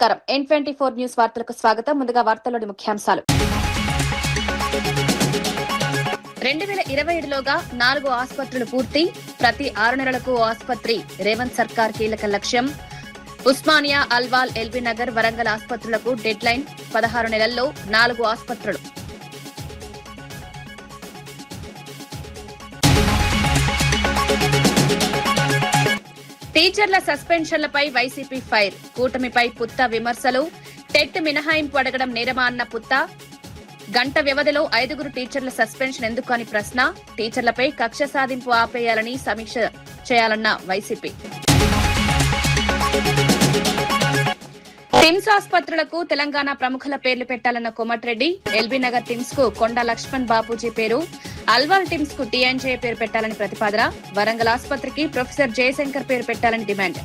నమస్కారం. N24 news వార్తలకు స్వాగతం. ముందుగా వార్తల్లోని ముఖ్యాంశాలు. 2027లోగా 4 ఆసుపత్రులు పూర్తి. ప్రతి 6 నెలలకు ఆసుపత్రి. రేవంత్ సర్కార్ కీలక లక్ష్యం. ఉస్మానియా, అల్వాల్, ఎల్బీ నగర్, వరంగల్ ఆసుపత్రులకు డెడ్ లైన్. 16 నెలల్లో 4 ఆసుపత్రులు. టీచర్ల సస్పెన్షన్లపై వైసీపీ ఫైర్. కూటమిపై పుత్త విమర్శలు. టెట్ మినహాయింపు అడగడం నేరమా అన్న పుత్త. గంట వ్యవధిలో 5 టీచర్ల సస్పెన్షన్ ఎందుకు అని ప్రశ్న. టీచర్లపై కక్ష సాధింపు ఆపేయాలని సమీక్ష చేయాలన్న వైసీపీ. టిమ్స్ ఆసుపత్రులకు తెలంగాణ ప్రముఖుల పేర్లు పెట్టాలన్న కోమటిరెడ్డి. ఎల్బీ నగర్ టిమ్స్ కు కొండ లక్ష్మణ్ బాపూజీ పేరు, అల్వాల్ టిమ్స్ కు టీఎన్జే పేరు పెట్టాలని ప్రతిపాదన. వరంగల్ ఆసుపత్రికి ప్రొఫెసర్ జయశంకర్ పేరు పెట్టాలని డిమాండ్.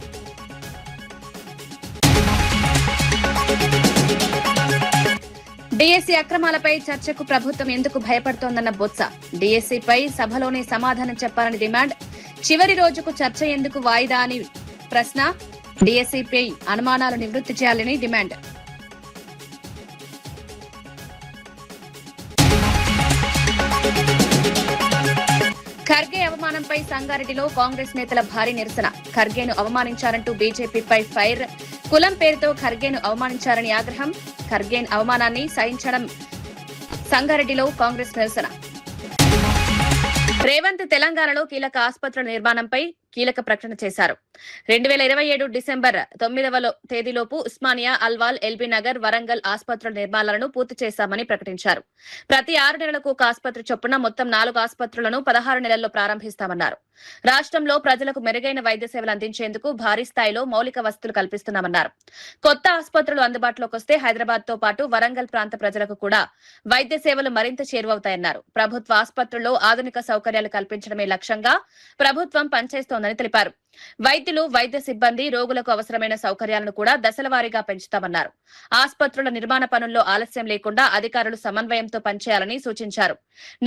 డీఎస్సీ అక్రమాలపై చర్చకు ప్రభుత్వం ఎందుకు భయపడుతోందన్న బొత్స. డీఎస్సీపై సభలోనే సమాధానం చెప్పాలని డిమాండ్. చివరి రోజుకు చర్చ ఎందుకు వాయిదా అని ప్రశ్న. డీఎస్సీపై అనుమానాలు నివృత్తి చేయాలని డిమాండ్. ఖర్గే అవమానంపై సంగారెడ్డిలో కాంగ్రెస్ నేతల భారీ నిరసన. ఖర్గేను అవమానించారంటూ బీజేపీపై ఫైర్. కులం పేరుతో ఖర్గేను అవమానించారని ఆగ్రహం. ఖర్గేన్ అవమానాన్ని సహించడం. సంగారెడ్డిలో కాంగ్రెస్ నిరసన. రేవంత్ తెలంగాణలో కీలక ఆసుపత్రుల నిర్మాణంపై కీలక ప్రకటన చేశారు. 2027 డిసెంబర్ 9వ తేదీలోపు ఉస్మానియా, అల్వాల్, ఎల్బీ నగర్, వరంగల్ ఆసుపత్రుల నిర్మాణాలను పూర్తి చేశామని ప్రకటించారు. ప్రతి 6 నెలలకు ఒక ఆసుపత్రి చొప్పున మొత్తం 4 ఆసుపత్రులను 16 నెలల్లో ప్రారంభిస్తామన్నారు. రాష్ట్రంలో ప్రజలకు మెరుగైన వైద్య సేవలు అందించేందుకు భారీ స్థాయిలో మౌలిక వసతులు కల్పిస్తున్నామన్నారు. కొత్త ఆసుపత్రులు అందుబాటులోకి వస్తే హైదరాబాద్ తో పాటు వరంగల్ ప్రాంత ప్రజలకు కూడా వైద్య సేవలు మరింత చేరువవుతాయన్నారు. ప్రభుత్వ ఆసుపత్రుల్లో ఆధునిక సౌకర్యాలు కల్పించడమే లక్ష్యంగా ప్రభుత్వం పనిచేస్తోందని తెలిపారు. వైద్యులు, వైద్య సిబ్బంది, రోగులకు అవసరమైన సౌకర్యాలను కూడా దశలవారీగా పెంచుతామన్నారు. ఆసుపత్రుల నిర్మాణ పనుల్లో ఆలస్యం లేకుండా అధికారులు సమన్వయంతో పనిచేయాలని సూచించారు.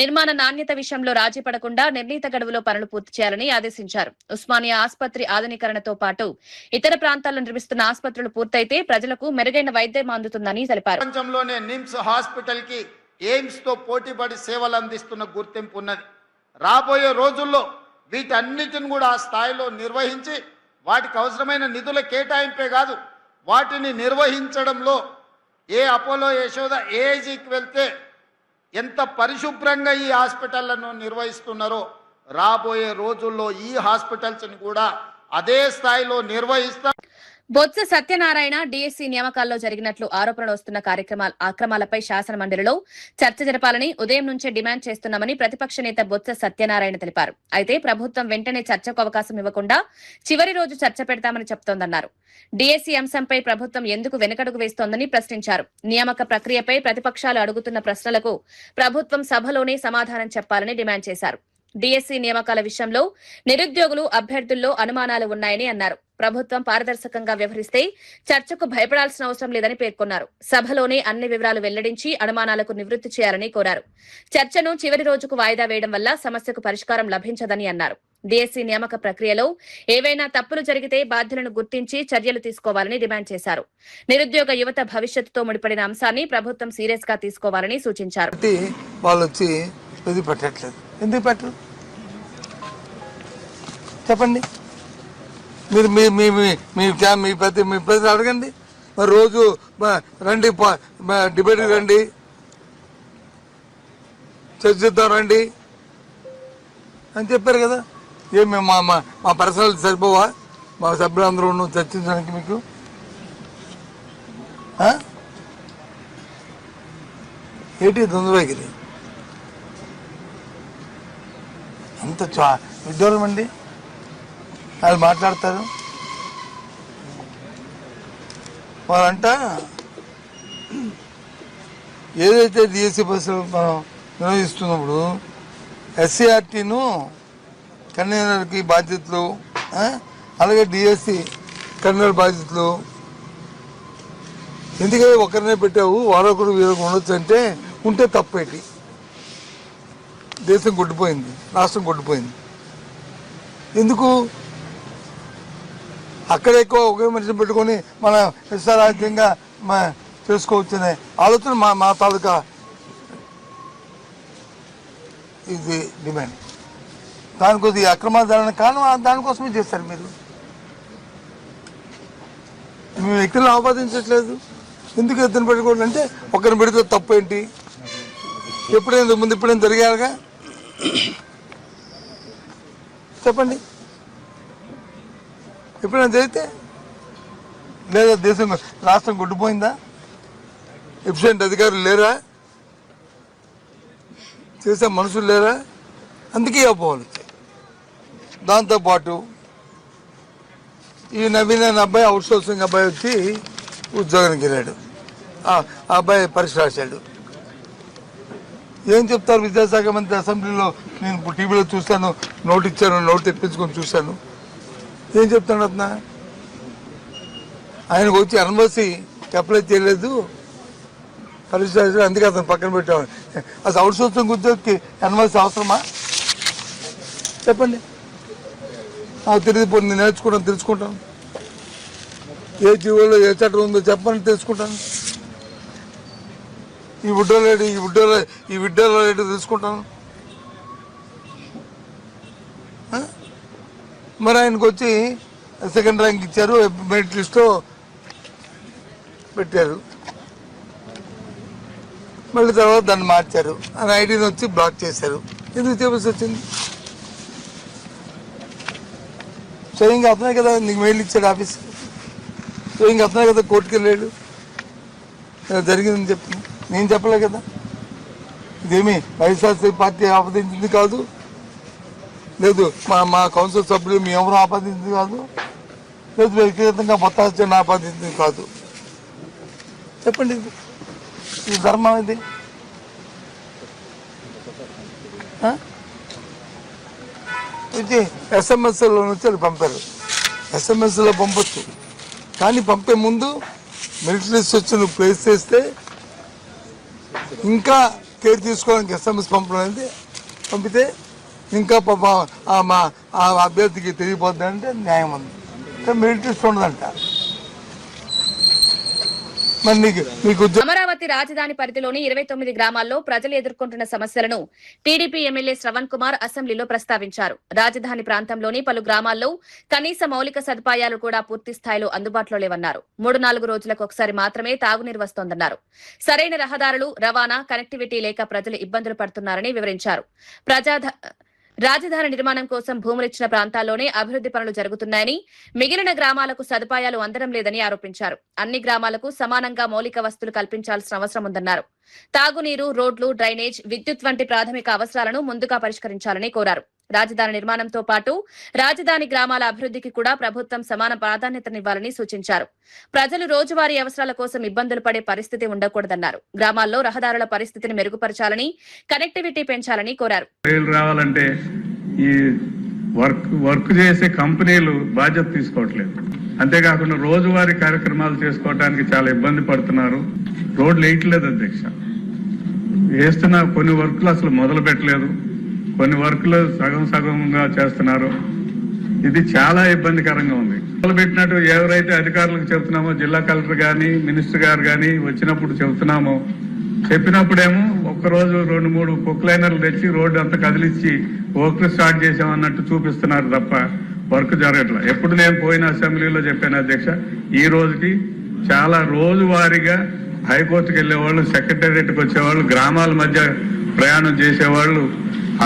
నిర్మాణ నాణ్యత విషయంలో రాజీ పడకుండా నిర్ణీత గడువులో పనులు పూర్తి చేయాలని ఆదేశించారు. ఉస్మానియా ఆసుపత్రి ఆధునీకరణతో పాటు ఇతర ప్రాంతాల్లో నిర్మిస్తున్న ఆసుపత్రులు పూర్తయితే ప్రజలకు మెరుగైన వైద్యం అందుతుందని తెలిపారు. ప్రపంచంలోనే నిమ్స్ హాస్పిటల్ కి ఎయిమ్స్ తో పోటీపడి సేవలు అందిస్తున్న గుర్తింపు ఉన్నది. రాబోయే రోజుల్లో వీటన్నిటిని కూడా ఆ స్థాయిలో నిర్వహించి వాటికి అవసరమైన నిధుల కేటాయింపే కాదు, వాటిని నిర్వహించడంలో ఏ అపోలో, యశోద, ఏఐజీకి వెళ్తే ఎంత పరిశుభ్రంగా ఈ హాస్పిటళ్లను నిర్వహిస్తున్నారో రాబోయే రోజుల్లో ఈ హాస్పిటల్స్ని కూడా అదే స్థాయిలో నిర్వహిస్తాం. బొత్స సత్యనారాయణ డీఎస్సీ నియామకాల్లో జరిగినట్లు ఆరోపణలు వస్తున్న అక్రమాలపై శాసన మండలిలో చర్చ జరపాలని ఉదయం నుంచే డిమాండ్ చేస్తున్నామని ప్రతిపక్ష నేత బొత్స సత్యనారాయణ తెలిపారు. అయితే ప్రభుత్వం వెంటనే చర్చకు అవకాశం ఇవ్వకుండా చివరి రోజు చర్చ పెడతామని చెబుతోందన్నారు. డీఎస్సీ అంశంపై ప్రభుత్వం ఎందుకు వెనుకడుగు వేస్తోందని ప్రశ్నించారు. నియామక ప్రక్రియపై ప్రతిపక్షాలు అడుగుతున్న ప్రశ్నలకు ప్రభుత్వం సభలోనే సమాధానం చెప్పాలని డిమాండ్ చేశారు. డీఎస్సీ నియామకాల విషయంలో నిరుద్యోగులు, అభ్యర్థుల్లో అనుమానాలు ఉన్నాయని అన్నారు. ప్రభుత్వం పారదర్శకంగా వ్యవహరిస్తే చర్చకు భయపడాల్సిన అవసరం లేదని పేర్కొన్నారు. సభలోనే అన్ని వివరాలు వెల్లడించి అనుమానాలకు నివృత్తి చేయాలని కోరారు. చర్చను చివరి రోజుకు వాయిదా వేయడం వల్ల సమస్యకు పరిష్కారం లభించదని అన్నారు. డీఎస్సీ నియామక ప్రక్రియలో ఏవైనా తప్పులు జరిగితే బాధ్యులను గుర్తించి చర్యలు తీసుకోవాలని డిమాండ్ చేశారు. నిరుద్యోగ యువత భవిష్యత్తుతో ముడిపడిన అంశాన్ని ప్రభుత్వం సీరియస్ గా తీసుకోవాలని సూచించారు. చెప్పండి, మీరు మీ ప్రతి అడగండి. మరి రోజు రండి, డిబేట్కి రండి, చర్చిద్దాం రండి అని చెప్పారు కదా. ఏం మేము మా పర్సనల్ సరిపోవా మా సభ్యులందరూ చర్చించడానికి? మీకు ఏంటి తొందరగిరి అంత విడ్డూరం అండి. వాళ్ళు మాట్లాడతారు. వాళ్ళంట ఏదైతే డిఎస్సీ బస్సులు మనం నిర్వహిస్తున్నప్పుడు ఎస్సీఆర్టీను కన్వీనర్కి బాధ్యతలు, అలాగే డిఎస్సీ కన్వీనర్ బాధ్యతలు ఎందుకంటే ఒకరినే పెట్టావు, వారొకరు వీరొకరు ఉండొచ్చు అంటే ఉంటే తప్పేటి. దేశం కొట్టిపోయింది, రాష్ట్రం కొట్టిపోయింది. ఎందుకు అక్కడ ఎక్కువ ఒకే మనిషిని పెట్టుకొని మన ఇష్టారాజ్యంగా చేసుకోవచ్చనే ఆలోచన మా తాలూకా ఇది డిమాండ్. దానికోసం ఈ అక్రమాధారణ కారణం దానికోసమే చేస్తారు మీరు. మేము వ్యక్తులను ఆపాదించట్లేదు. ఎందుకు ఎత్తున పెట్టుకోండి అంటే ఒకరిని పెడితే తప్పు ఏంటి? ఎప్పుడైనా ముందు ఎప్పుడైనా జరిగారుగా చెప్పండి. ఎప్పుడైనా జరిగితే లేదా దేశం రాష్ట్రం కొట్టుపోయిందా? ఎఫిషియెంట్ అధికారులు లేరా? చేసే మనుషులు లేరా? అందుకే అపోహలు వచ్చాయి. దాంతోపాటు ఈ నవీన్ అనే అబ్బాయి అవుట్ సోర్సింగ్ అబ్బాయి వచ్చి ఉద్యోగానికి వెళ్ళాడు. ఆ అబ్బాయి పరీక్ష రాశాడు. ఏం చెప్తారు విద్యాశాఖ మంత్రి అసెంబ్లీలో? నేను ఇప్పుడు టీవీలో చూశాను, నోట్ ఇచ్చాను, నోట్ తెప్పించుకొని చూశాను. ఏం చెప్తాడు అతను? ఆయనకు వచ్చి ఎన్ఓసి అప్లై చేయలేదు, పరీక్ష రాశాడు, అందుకే అతను పక్కన పెట్టాను. అసలు అవుట్ సోర్సింగ్ ఉద్యోగికి ఎన్ఓసి అవసరమా చెప్పండి? తిరిగిపోయి నేను నేర్చుకుంటాను, తెలుసుకుంటాను. ఏ జీవోలో ఏ చట్టం ఉందో చెప్పని తెలుసుకుంటాను. ఈ విడ్డోలో రేటు తెలుసుకుంటాను. మరి ఆయనకు వచ్చి సెకండ్ ర్యాంక్ ఇచ్చారు, మెరిట్ లిస్ట్లో పెట్టారు. మళ్ళీ తర్వాత దాన్ని మార్చారు, ఆయన ఐడీని వచ్చి బ్లాక్ చేశారు. ఎందుకు చెప్పాల్సి వచ్చింది? స్వయంగా అతనే కదా నీకు మెయిల్ ఇచ్చాడు ఆఫీస్కి, స్వయంగా అతనే కదా కోర్టుకు వెళ్ళాడు. జరిగిందని చెప్పి నేను చెప్పలే కదా. ఇదేమి వైఎస్ఆర్సీ పార్టీ ఆపాదించింది కాదు, లేదు మా కౌన్సిల్ సభ్యులు మీ ఎవరు ఆపాదించింది కాదు, లేదు వ్యక్తిగతంగా మొత్తం ఆపాదించింది కాదు. చెప్పండి, ఇది ధర్మం ఇది? ఇది ఎస్ఎంఎస్లో నుంచి వాళ్ళు పంపారు. ఎస్ఎంఎస్లో పంపొచ్చు, కానీ పంపే ముందు మెరిట్ లిస్ట్ వచ్చి నువ్వు ప్లేస్ చేస్తే ఇంకా కేర్ తీసుకోవడానికి ఎస్ఎంఎస్ పంపడం అనేది పంపితే ఇంకా మా అభ్యర్థికి తెలియపోద్ది అంటే న్యాయం ఉంది. మెరిట్ లిస్ట్ ఉండదంట. అమరావతి రాజధాని పరిధిలోని 29 గ్రామాల్లో ప్రజలు ఎదుర్కొంటున్న సమస్యలను టీడీపీ ఎమ్మెల్యే శ్రవణ్ కుమార్ అసెంబ్లీలో ప్రస్తావించారు. రాజధాని ప్రాంతంలోని పలు గ్రామాల్లో కనీస మౌలిక సదుపాయాలు కూడా పూర్తి స్థాయిలో అందుబాటులో లేవన్నారు. 3-4 రోజులకు ఒకసారి మాత్రమే తాగునీరు వస్తోందన్నారు. సరైన రహదారులు, రవాణా, కనెక్టివిటీ లేక ప్రజలు ఇబ్బందులు పడుతున్నారని వివరించారు. రాజధాని నిర్మాణం కోసం భూములిచ్చిన ప్రాంతాల్లోనే అభివృద్ది పనులు జరుగుతున్నాయని, మిగిలిన గ్రామాలకు సదుపాయాలు అందడం లేదని ఆరోపించారు. అన్ని గ్రామాలకు సమానంగా మౌలిక వసతులు కల్పించాల్సిన అవసరం ఉందన్నారు. తాగునీరు, రోడ్లు, డ్రైనేజ్, విద్యుత్ వంటి ప్రాథమిక అవసరాలను ముందుగా పరిష్కరించాలని కోరారు. రాజధాని నిర్మాణంతో పాటు రాజధాని గ్రామాల అభివృద్ధికి కూడా ప్రభుత్వం సమాన ప్రాధాన్యతనివ్వాలని సూచించారు. ప్రజలు రోజువారీ అవసరాల కోసం ఇబ్బందులు పడే పరిస్థితి ఉండకూడదన్నారు. గ్రామాల్లో రహదారుల పరిస్థితిని మెరుగుపరచాలని, కనెక్టివిటీ పెంచాలని కోరారు. ఈ వర్క్ చేసే కంపెనీలు బాధ్యత తీసుకోవట్లేదు. అంతేకాకుండా రోజువారీ కార్యక్రమాలు చేసుకోవడానికి చాలా ఇబ్బంది పడుతున్నారు. రోడ్లు వేయట్లేదు అధ్యక్ష, వేస్తున్న కొన్ని వర్కులు అసలు మొదలు పెట్టలేదు, కొన్ని వర్కులు సగంగా చేస్తున్నారు. ఇది చాలా ఇబ్బందికరంగా ఉంది. మొదలు పెట్టినట్టు ఎవరైతే అధికారులకు చెబుతున్నామో, జిల్లా కలెక్టర్ గాని మినిస్టర్ గారు గాని వచ్చినప్పుడు చెబుతున్నామో, చెప్పినప్పుడేమో ఒక్కరోజు 2-3 పొక్లైనర్లు తెచ్చి రోడ్డు అంతా కదిలిచ్చి వర్క్ స్టార్ట్ చేసామన్నట్టు చూపిస్తున్నారు తప్ప వర్క్ జరగట్లా. ఎప్పుడు నేను పోయిన అసెంబ్లీలో చెప్పాను అధ్యక్ష, ఈ రోజుకి చాలా రోజువారీగా హైకోర్టుకు వెళ్లేవాళ్ళు, సెక్రటేరియట్కి వచ్చేవాళ్ళు, గ్రామాల మధ్య ప్రయాణం చేసేవాళ్ళు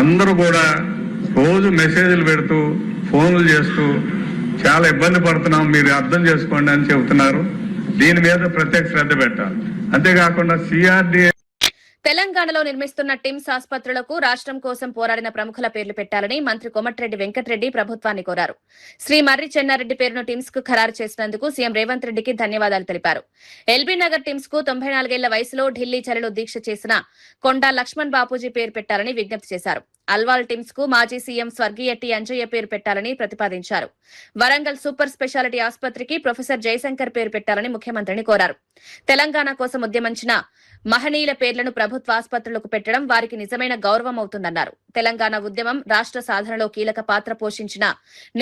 అందరూ కూడా రోజు మెసేజ్లు పెడుతూ, ఫోన్లు చేస్తూ చాలా ఇబ్బంది పడుతున్నాం, మీరు అర్థం చేసుకోండి అని చెబుతున్నారు. దీని మీద ప్రత్యేక శ్రద్ధ పెట్టాలి. అంతేకాకుండా సిఆర్డీఏ తెలంగాణలో నిర్మిస్తున్న టిమ్స్ ఆసుపత్రులకు రాష్ట్రం కోసం పోరాడిన ప్రముఖుల పేర్లు పెట్టాలని మంత్రి కోమటిరెడ్డి వెంకటరెడ్డి ప్రభుత్వాన్ని కోరారు. శ్రీ మర్రి చెన్నారెడ్డి పేరును టిమ్స్ కు ఖరారు చేసినందుకు సీఎం రేవంత్ రెడ్డికి ధన్యవాదాలు తెలిపారు. ఎల్బీ నగర్ టిమ్స్ కు 94 ఏళ్ల వయసులో ఢిల్లీ చలిలో దీక్ష చేసిన కొండా లక్ష్మణ్ బాపూజీ పేరు పెట్టాలని విజ్ఞప్తి చేశారు. అల్వాల్ టీమ్స్ కు మాజీ సీఎం స్వర్గీయ టి అంజయ్య పేరు పెట్టాలని ప్రతిపాదించారు. వరంగల్ సూపర్ స్పెషాలిటీ ఆసుపత్రికి ప్రొఫెసర్ జయశంకర్ పేరు పెట్టాలని ముఖ్యమంత్రిని కోరారు. తెలంగాణ కోసం ఉద్యమించిన మహనీయుల పేర్లను ప్రభుత్వ ఆసుపత్రులకు పెట్టడం వారికి నిజమైన గౌరవం అవుతుందన్నారు. తెలంగాణ ఉద్యమం రాష్ట్ర సాధనలో కీలక పాత్ర పోషించిన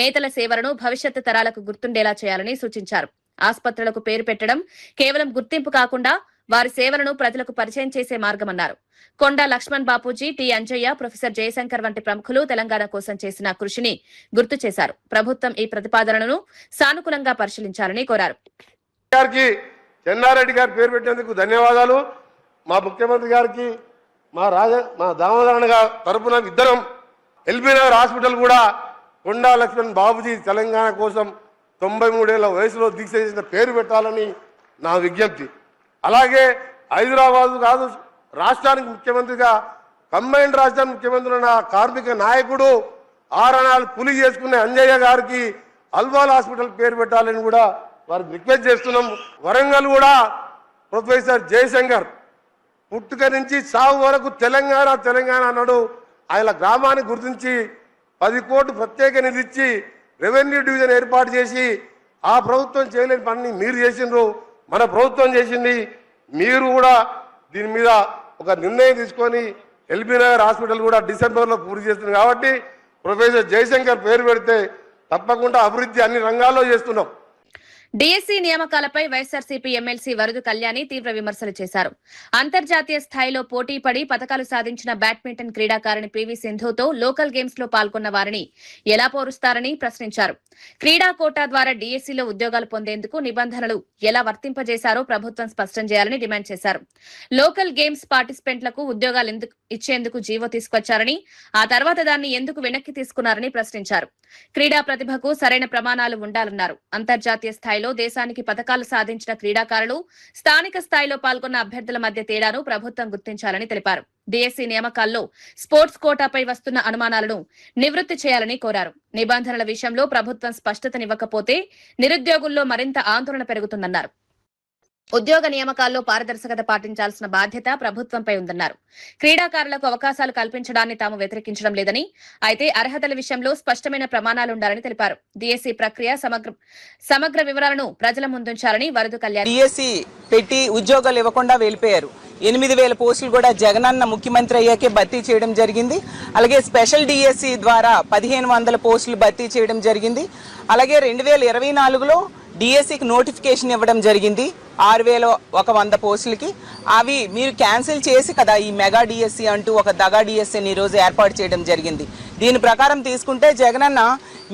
నేతల సేవలను భవిష్యత్తు తరాలకు గుర్తుండేలా చేయాలని సూచించారు. ఆసుపత్రులకు పేరు పెట్టడం కేవలం గుర్తింపు కాకుండా వారి సేవలను ప్రజలకు పరిచయం చేసే మార్గమన్నారు. కొండా లక్ష్మణ్ బాపూజీ, టి అంజయ్య, ప్రొఫెసర్ జయశంకర్ వంటి ప్రముఖులు తెలంగాణ కోసం చేసిన కృషిని గుర్తు చేశారు. ప్రభుత్వం ఈ ప్రతిపాదనను సానుకూలంగా పరిశీలించాలని కోరారు. చెన్నారెడ్డి గారి పేరు పెట్టేందుకు ధన్యవాదాలు. మా ముఖ్యమంత్రి గారికి మా దామోదరణ గారి తరపున ఇద్దరం ఎల్బీ నగర్ హాస్పిటల్ కూడా కొండా లక్ష్మణ్ బాబుజీ తెలంగాణ కోసం 93 ఏళ్ల వయసులో దీక్ష చేసిన పేరు పెట్టాలని నా విజ్ఞప్తి. అలాగే హైదరాబాద్ కాదు రాష్ట్రానికి ముఖ్యమంత్రిగా కంబైన్డ్ రాష్ట్రానికి ముఖ్యమంత్రి ఉన్న కార్మిక నాయకుడు ఆరణాలు పులి చేసుకునే అంజయ్య గారికి అల్వాల్ హాస్పిటల్ పేరు పెట్టాలని కూడా వారికి రిక్వెస్ట్ చేస్తున్నాం. వరంగల్ కూడా ప్రొఫెసర్ జయశంకర్ పుట్టుక నుంచి సాగు వరకు తెలంగాణ తెలంగాణ అన్నాడు. ఆయన గ్రామాన్ని గుర్తించి 10 కోట్లు ప్రత్యేక నిధి ఇచ్చి రెవెన్యూ డివిజన్ ఏర్పాటు చేసి ఆ ప్రభుత్వం చేయలేని పని మీరు చేసిండ్రు, మన ప్రభుత్వం చేసింది. మీరు కూడా దీని మీద ఒక నిర్ణయం తీసుకొని ఎల్బీ నగర్ హాస్పిటల్ కూడా డిసెంబర్లో పూర్తి చేస్తుంది కాబట్టి ప్రొఫెసర్ జయశంకర్ పేరు పెడితే తప్పకుండా అభివృద్ధి అన్ని రంగాల్లో చేస్తున్నాం. డిఎస్సీ నియామకాలపై వైఎస్ఆర్సీపీ ఎమ్మెల్సీ వరదు కళ్యాణి తీవ్ర విమర్శలు చేశారు. అంతర్జాతీయ స్థాయిలో పోటీ పడి పతకాలు సాధించిన బ్యాడ్మింటన్ క్రీడాకారిణి పీవీ సింధుతో లోకల్ గేమ్స్ లో పాల్గొన్న వారిని ఎలా పోరుస్తారని ప్రశ్నించారు. క్రీడా కోటా ద్వారా డిఎస్సీలో ఉద్యోగాలు పొందేందుకు నిబంధనలు ఎలా వర్తింపజేశారో ప్రభుత్వం స్పష్టం చేయాలని డిమాండ్ చేశారు. లోకల్ గేమ్స్ పార్టిసిపెంట్లకు ఉద్యోగాలు ఇచ్చేందుకు జీవో తీసుకొచ్చారని, ఆ తర్వాత దాన్ని ఎందుకు వెనక్కి తీసుకున్నారని ప్రశ్నించారు. క్రీడా ప్రతిభకు సరైన ప్రమాణాలు ఉండాలన్నారు. అంతర్జాతీయ స్థాయిలో దేశానికి పతకాలు సాధించిన క్రీడాకారులు స్థానిక స్థాయిలో పాల్గొన్న అభ్యర్థుల మధ్య తేడాను ప్రభుత్వం గుర్తించాలని తెలిపారు. డిఎస్సీ నియామకాల్లో స్పోర్ట్స్ కోటాపై వస్తున్న అనుమానాలను నివృత్తి చేయాలని కోరారు. నిబంధనల విషయంలో ప్రభుత్వం స్పష్టతనివ్వకపోతే నిరుద్యోగుల్లో మరింత ఆందోళన పెరుగుతుందన్నారు. ఉద్యోగ నియామకాల్లో పారదర్శకత పాటించాల్సిన బాధ్యత ప్రభుత్వంపై ఉందన్నారు. క్రీడాకారులకు అవకాశాలు కల్పించడాన్ని తాము వ్యతిరేకించడం లేదని, అయితే అర్హతల విషయంలో స్పష్టమైన ప్రమాణాలుండాలని తెలిపారు. డిఎస్సీ ప్రక్రియ సమగ్ర వివరాలను ప్రజల ముందుంచాలని వరదు కళ్యాణ్. డిఎస్సీ పెట్టి ఉద్యోగాలు ఇవ్వకుండా వెళ్ళిపోయారు. 8,000 పోస్టులు కూడా జగనన్న ముఖ్యమంత్రి అయ్యాకే భర్తీ చేయడం జరిగింది. అలాగే స్పెషల్ డిఎస్సీ ద్వారా 1,500 పోస్టులు భర్తీ చేయడం జరిగింది. అలాగే 2024లో డిఎస్సీకి నోటిఫికేషన్ ఇవ్వడం జరిగింది 6,100 పోస్టులకి. అవి మీరు క్యాన్సిల్ చేసి కదా ఈ మెగా డిఎస్సీ అంటూ ఒక దగా డిఎస్సీని ఈరోజు ఏర్పాటు చేయడం జరిగింది. దీని ప్రకారం తీసుకుంటే జగనన్న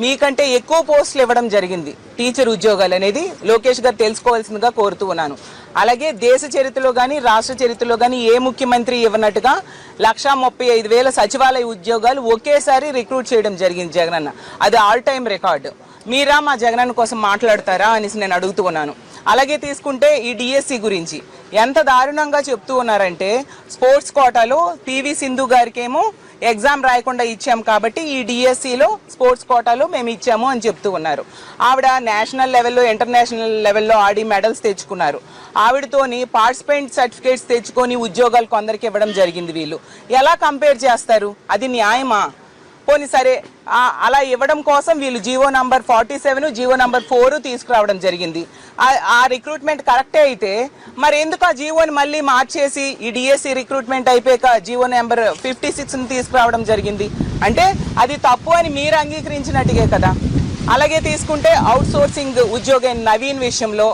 మీకంటే ఎక్కువ పోస్టులు ఇవ్వడం జరిగింది. టీచర్ ఉద్యోగాలు అనేది లోకేష్ గారు తెలుసుకోవాల్సిందిగా కోరుతూ ఉన్నాను. అలాగే దేశ చరిత్రలో కానీ రాష్ట్ర చరిత్రలో కానీ ఏ ముఖ్యమంత్రి ఇవ్వనట్టుగా 135,000 సచివాలయ ఉద్యోగాలు ఒకేసారి రిక్రూట్ చేయడం జరిగింది జగనన్న. అది ఆల్ టైమ్ రికార్డు. మీరా మా జగనన్న కోసం మాట్లాడతారా అనేసి నేను అడుగుతూ ఉన్నాను. అలాగే తీసుకుంటే ఈ డిఎస్సి గురించి ఎంత దారుణంగా చెప్తూ ఉన్నారంటే, స్పోర్ట్స్ కోటాలో పీవీ సింధు గారికేమో ఎగ్జామ్ రాయకుండా ఇచ్చాం కాబట్టి ఈ డిఎస్సిలో స్పోర్ట్స్ కోటాలో మేము ఇచ్చాము అని చెప్తూ ఉన్నారు. ఆవిడ నేషనల్ లెవెల్లో ఇంటర్నేషనల్ లెవెల్లో ఆడి మెడల్స్ తెచ్చుకున్నారు. ఆవిడతోని పార్టిసిపెంట్ సర్టిఫికేట్స్ తెచ్చుకొని ఉద్యోగాలు కొందరికి ఇవ్వడం జరిగింది. వీళ్ళు ఎలా కంపేర్ చేస్తారు? అది న్యాయమా? పోనీ సరే, అలా ఇవ్వడం కోసం వీళ్ళు జీవో నంబర్ 47, జీవో నంబర్ 4 తీసుకురావడం జరిగింది. ఆ రిక్రూట్మెంట్ కరెక్టే అయితే మరి ఎందుకు ఆ జీవోని మళ్ళీ మార్చేసి ఈ డిఎస్సి రిక్రూట్మెంట్ అయిపోయాక జీవో నెంబర్ 56ని తీసుకురావడం జరిగింది? అంటే అది తప్పు అని మీరు అంగీకరించినట్టుగే కదా. అలాగే తీసుకుంటే అవుట్ సోర్సింగ్ ఉద్యోగం నవీన్ విషయంలో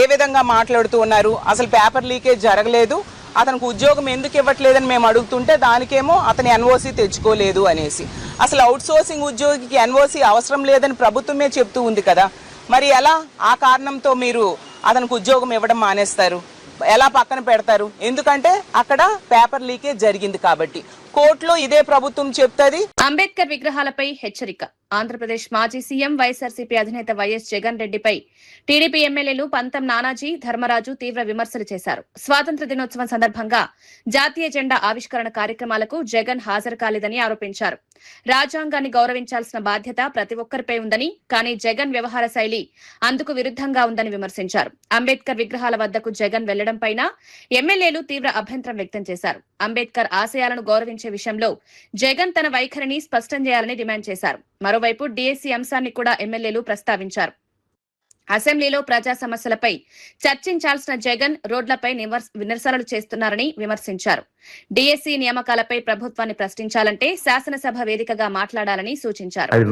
ఏ విధంగా మాట్లాడుతూ ఉన్నారు? అసలు పేపర్ లీకేజ్ జరగలేదు, అతనికి ఉద్యోగం ఎందుకు ఇవ్వట్లేదని మేము అడుగుతుంటే దానికేమో అతని ఎన్ఓసి తెచ్చుకోలేదు అనేసి. అసలు అవుట్ సోర్సింగ్ ఉద్యోగికి ఎన్ఓసి అవసరం లేదని ప్రభుత్వమే చెప్తూ ఉంది కదా. మరి ఎలా ఆ కారణంతో మీరు అతనికి ఉద్యోగం ఇవ్వడం మానేస్తారు? ఎలా పక్కన పెడతారు? ఎందుకంటే అక్కడ పేపర్ లీకేజ్ జరిగింది కాబట్టి. కోర్టులో ఇదే ప్రభుత్వం చెప్తుంది. అంబేద్కర్ విగ్రహాలపై హెచ్చరిక. ఆంధ్రప్రదేశ్ మాజీ సీఎం వైఎస్ఆర్సీపీ అధినేత వైఎస్ జగన్ రెడ్డిపై టీడీపీ ఎమ్మెల్యేలు పంతం నానాజీ, ధర్మరాజు తీవ్ర విమర్శలు చేశారు. స్వాతంత్ర దినోత్సవం సందర్భంగా జాతీయ జెండా ఆవిష్కరణ కార్యక్రమాలకు జగన్ హాజరు కాలేదని ఆరోపించారు. రాజ్యాంగాన్ని గౌరవించాల్సిన బాధ్యత ప్రతి ఒక్కరిపై ఉందని, కానీ జగన్ వ్యవహార శైలి అందుకు విరుద్ధంగా ఉందని విమర్శించారు. అంబేద్కర్ విగ్రహాల వద్దకు జగన్ వెళ్లడంపైన ఎమ్మెల్యేలు తీవ్ర అభ్యంతరం వ్యక్తం చేశారు. అంబేద్కర్ ఆశయాలను గౌరవించే విషయంలో జగన్ తన వైఖరిని స్పష్టం చేయాలని డిమాండ్ చేశారు. మరోవైపు డీఎస్సీ అంశాన్ని కూడా ఎమ్మెల్యేలు ప్రస్తావించారు. అసెంబ్లీలో ప్రజా సమస్యలపై చర్చించాల్సిన జగన్ రోడ్లపై నిరసనలు చేస్తున్నారని విమర్శించారు. డీఎస్సీ నియామకాలపై ప్రభుత్వాన్ని ప్రశ్నించాలంటే శాసనసభ వేదికగా మాట్లాడాలని సూచించారు. అది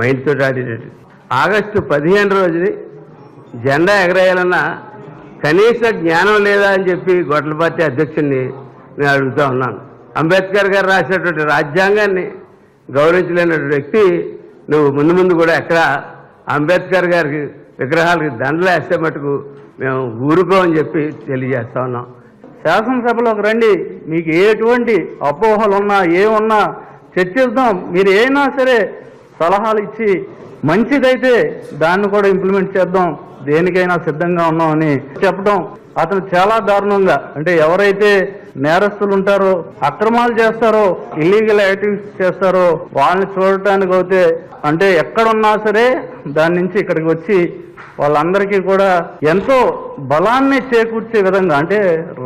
మైండ్ తో ఆగస్టు 15 రోజుని జెండా ఎగరేయాలన్న కనీస జ్ఞానం లేదా అని చెప్పి గొడ్ల పార్టీ అధ్యక్షుడిని నేను అడుగుతా ఉన్నాను. అంబేద్కర్ గారు రాసినటువంటి రాజ్యాంగాన్ని గౌరవించలేనటువంటి వ్యక్తి నువ్వు ముందు కూడా ఎక్కడ అంబేద్కర్ గారికి విగ్రహాలకి దండలు వేస్తే మటుకు మేము ఊరుకోమని చెప్పి తెలియజేస్తా ఉన్నాం. శాసనసభలోకి రండి, మీకు ఎటువంటి అపోహలు ఉన్నా ఏమున్నా చర్చిద్దాం. మీరు ఏమైనా సరే సలహాలు ఇచ్చి మంచిదైతే దాన్ని కూడా ఇంప్లిమెంట్ చేద్దాం, దేనికైనా సిద్ధంగా ఉన్నామని చెప్పడం అతను చాలా దారుణంగా, అంటే ఎవరైతే నేరస్తులు ఉంటారో, అక్రమాలు చేస్తారో, ఇల్లీగల్ యాక్టివిటీస్ చేస్తారో వాళ్ళని చూడటానికి అయితే అంటే ఎక్కడున్నా సరే దాని నుంచి ఇక్కడికి వచ్చి వాళ్ళందరికీ కూడా ఎంతో బలాన్ని చేకూర్చే విధంగా, అంటే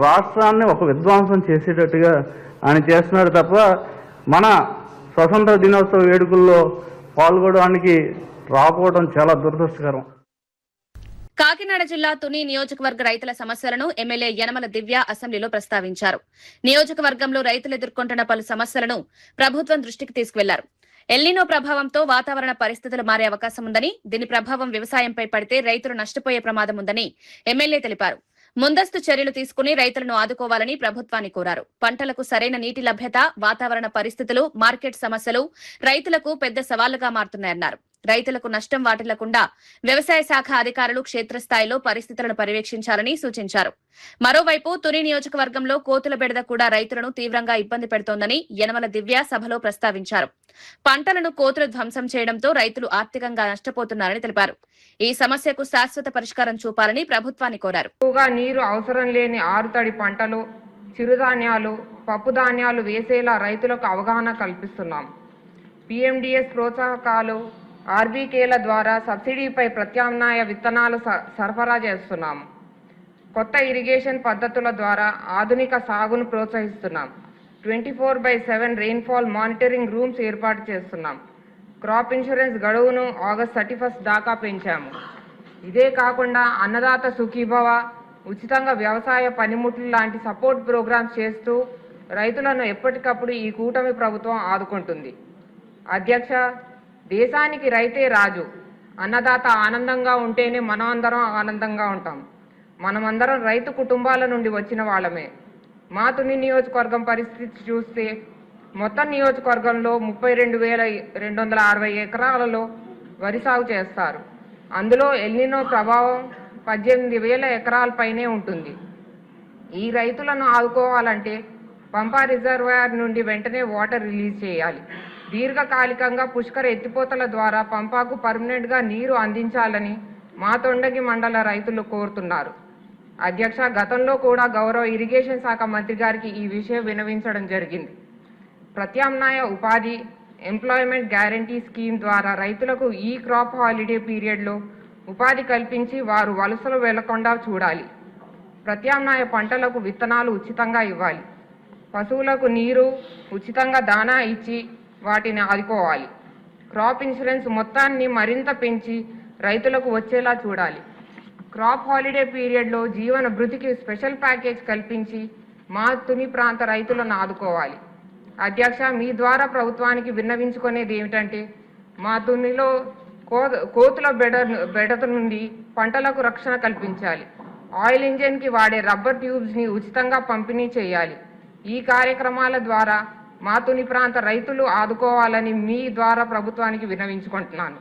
రాష్ట్రాన్ని ఒక విధ్వంసం చేసేటట్టుగా ఆయన చేస్తున్నాడు తప్ప మన స్వతంత్ర దినోత్సవ వేడుకల్లో పాల్గొనడానికి రాకపోవడం చాలా దురదృష్టకరం. కాకినాడ జిల్లా తుని నియోజకవర్గ రైతుల సమస్యలను ఎమ్మెల్యే యనమల దివ్య అసెంబ్లీలో ప్రస్తావించారు. నియోజకవర్గంలో రైతులు ఎదుర్కొంటున్న పలు సమస్యలను ప్రభుత్వం దృష్టికి తీసుకువెళ్లారు. ఎల్నినో ప్రభావంతో వాతావరణ పరిస్థితులు మారే అవకాశం ఉందని, దీని ప్రభావం వ్యవసాయంపై పడితే రైతులు నష్టపోయే ప్రమాదం ఉందని ఎమ్మెల్యే తెలిపారు. ముందస్తు చర్యలు తీసుకుని రైతులను ఆదుకోవాలని ప్రభుత్వాన్ని కోరారు. పంటలకు సరైన నీటి లభ్యత, వాతావరణ పరిస్థితులు, మార్కెట్ సమస్యలు రైతులకు పెద్ద సవాళ్లుగా మారుతున్నాయన్నారు. రైతులకు నష్టం వాటిల్లకుండా వ్యవసాయ శాఖ అధికారులు క్షేత్రస్థాయిలో పరిస్థితులను పర్యవేక్షించాలని సూచించారు. మరోవైపు తుని నియోజకవర్గంలో కోతుల బెడద కూడా రైతులను తీవ్రంగా ఇబ్బంది పెడుతోందని యనమల దివ్య సభలో ప్రస్తావించారు. పంటలను కోతులు ధ్వంసం చేయడంతో రైతులు ఆర్థికంగా నష్టపోతున్నారని తెలిపారు. ఈ సమస్యకు శాశ్వత పరిష్కారం చూపాలని ప్రభుత్వాన్ని కోరారు. నీరు అవసరం లేని ఆరుతడి పంటలు, చిరుధాన్యాలు, పప్పు ధాన్యాలు వేసేలా రైతులకు అవగాహన కల్పిస్తున్నాం. PMDS ప్రోత్సాహకాలు, RBKల ద్వారా సబ్సిడీపై ప్రత్యామ్నాయ విత్తనాలు సరఫరా చేస్తున్నాం. కొత్త ఇరిగేషన్ పద్ధతుల ద్వారా ఆధునిక సాగును ప్రోత్సహిస్తున్నాం. 24/7 రెయిన్ఫాల్ మానిటరింగ్ రూమ్స్ ఏర్పాటు చేస్తున్నాం. క్రాప్ ఇన్సూరెన్స్ గడువును ఆగస్ట్ 31 దాకా పెంచాము. ఇదే కాకుండా అన్నదాత సుఖీభవ, ఉచితంగా వ్యవసాయ పనిముట్లు లాంటి సపోర్ట్ ప్రోగ్రామ్స్ చేస్తూ రైతులను ఎప్పటికప్పుడు ఈ కూటమి ప్రభుత్వం ఆదుకుంటుంది. అధ్యక్ష, దేశానికి రైతే రాజు. అన్నదాత ఆనందంగా ఉంటేనే మనం అందరం ఆనందంగా ఉంటాం. మనమందరం రైతు కుటుంబాల నుండి వచ్చిన వాళ్ళమే. మా తుని నియోజకవర్గం పరిస్థితి చూస్తే మొత్తం నియోజకవర్గంలో 32,260 ఎకరాలలో వరి సాగు చేస్తారు. అందులో ఎల్నినో ప్రభావం 18,000 ఎకరాలపైనే ఉంటుంది. ఈ రైతులను ఆదుకోవాలంటే పంపా రిజర్వాయర్ నుండి వెంటనే వాటర్ రిలీజ్ చేయాలి. దీర్ఘకాలికంగా పుష్కర ఎత్తిపోతల ద్వారా పంపాకు పర్మనెంట్గా నీరు అందించాలని మా తొండగి మండల రైతులు కోరుతున్నారు. అధ్యక్ష, గతంలో కూడా గౌరవ ఇరిగేషన్ శాఖ మంత్రి గారికి ఈ విషయం వినవించడం జరిగింది. ప్రత్యామ్నాయ ఉపాధి, ఎంప్లాయ్మెంట్ గ్యారంటీ స్కీమ్ ద్వారా రైతులకు ఈ క్రాప్ హాలిడే పీరియడ్లో ఉపాధి కల్పించి వారు వలసలు వెళ్లకుండా చూడాలి. ప్రత్యామ్నాయ పంటలకు విత్తనాలు ఉచితంగా ఇవ్వాలి. పశువులకు నీరు, ఉచితంగా దానా ఇచ్చి వాటిని ఆదుకోవాలి. క్రాప్ ఇన్సూరెన్స్ మొత్తాన్ని మరింత పెంచి రైతులకు వచ్చేలా చూడాలి. క్రాప్ హాలిడే పీరియడ్లో జీవన భృతికి స్పెషల్ ప్యాకేజ్ కల్పించి మా తుని ప్రాంత రైతులను ఆదుకోవాలి. అధ్యక్ష, మీ ద్వారా ప్రభుత్వానికి విన్నవించుకునేది ఏమిటంటే మా తునిలో కోతుల బెడత నుండి పంటలకు రక్షణ కల్పించాలి. ఆయిల్ ఇంజిన్కి వాడే రబ్బర్ ట్యూబ్స్ని ఉచితంగా పంపిణీ చేయాలి. ఈ కార్యక్రమాల ద్వారా మా తుని ప్రాంత రైతులు ఆదుకోవాలని మీ ద్వారా ప్రభుత్వానికి విన్నవించుకుంటున్నాను.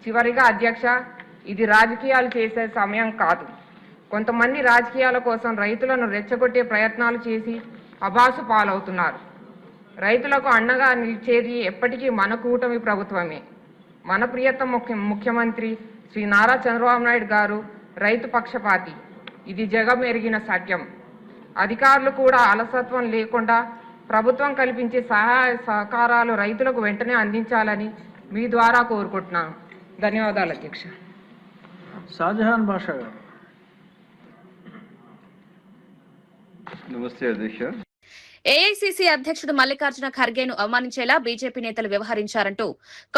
చివరిగా అధ్యక్ష, ఇది రాజకీయాలు చేసే సమయం కాదు. కొంతమంది రాజకీయాల కోసం రైతులను రెచ్చగొట్టే ప్రయత్నాలు చేసి అబాసు పాలవుతున్నారు. రైతులకు అండగా నిలిచేది ఎప్పటికీ మన కూటమి ప్రభుత్వమే. మన ప్రియతమ ముఖ్యమంత్రి శ్రీ నారా చంద్రబాబు నాయుడు గారు రైతు పక్షపాతి. ఇది జగమెరిగిన సత్యం. అధికారులు కూడా అలసత్వం లేకుండా ప్రభుత్వం కల్పించే సహాయ సహకారాలు రైతులకు వెంటనే అందించాలని మీ ద్వారా కోరుకుంటున్నాను. ధన్యవాదాలు అధ్యక్ష. షాజహాన్ బాషా గారు. నమస్తే అధ్యక్ష. ఏఐసీసీ అధ్యక్షుడు మల్లికార్జున ఖర్గేను అవమానించేలా బీజేపీ నేతలు వ్యవహరించారంటూ